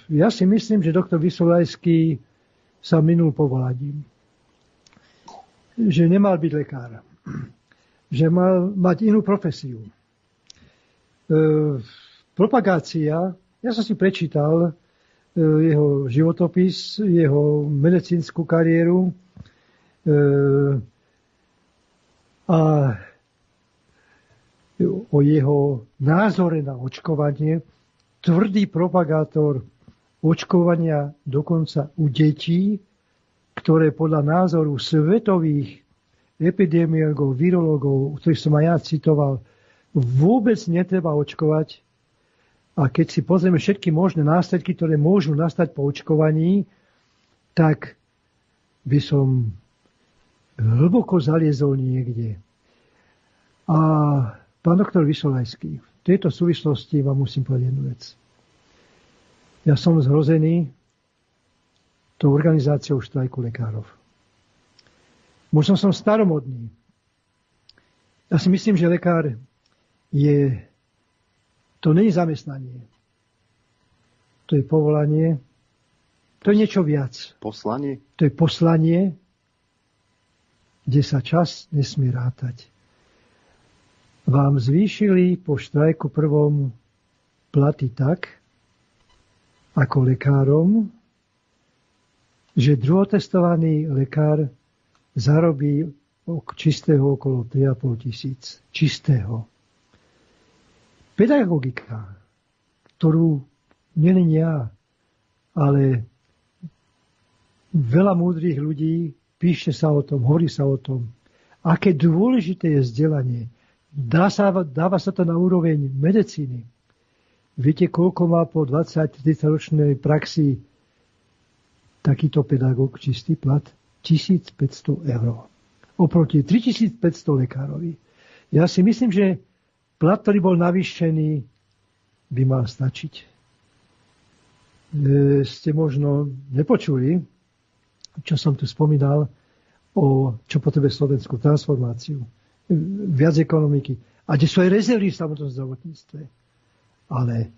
Ja si myslím, že doktor Vysolajský sa minul povolaním. Že nemal byť lekár. Že mal mať inú profesiu. Propagácia, ja som si prečítal jeho životopis, jeho medicínsku kariéru a o jeho názore na očkovanie. Tvrdý propagátor očkovania dokonca u detí, ktoré podľa názoru svetových epidemiologov, virológov, ktorých som aj ja citoval, vôbec netreba očkovať. A keď si pozrieme všetky možné následky, ktoré môžu nastať po očkovaní, tak by som hlboko zaliezol niekde. A pán doktor Vysolajský, v tejto súvislosti vám musím povedať jednu vec. Ja som zhrozený tou organizáciou štrajku lekárov. Možno som staromodný. Ja si myslím, že lekár to nie je zamestnanie. To je povolanie. To je niečo viac. Poslanie? To je poslanie, kde sa čas nesmie rátať. Vám zvýšili po štrajku prvom platy tak, ako lekárom, že druhotestovaný lekár zarobí čistého okolo 3,5 tisíc. Čistého. Pedagogika, ktorú nielen ja, ale veľa múdrych ľudí píše sa o tom, hovorí sa o tom, aké dôležité je vzdelanie. Dáva sa to na úroveň medicíny. Viete, koľko má po 20-30 ročnej praxi takýto pedagóg čistý plat? 1500 eur. Oproti 3500 lekárovi. Ja si myslím, že plat, ktorý bol navýšený, by mal stačiť. Ste možno nepočuli, čo som tu spomínal, čo potrebuje slovenskú transformáciu. Viac ekonomiky. A kde sú aj rezervy v samotnom zdravotníctve. Ale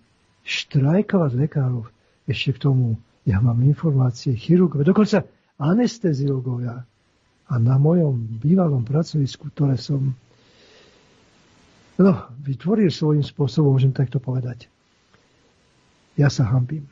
štrajkovať lekárov, ešte k tomu, ja mám informácie, chirurgov, dokonca anesteziologovia. A na mojom bývalom pracovisku, ktoré som vytvoril svojím spôsobom, môžem takto povedať. Ja sa hanbím.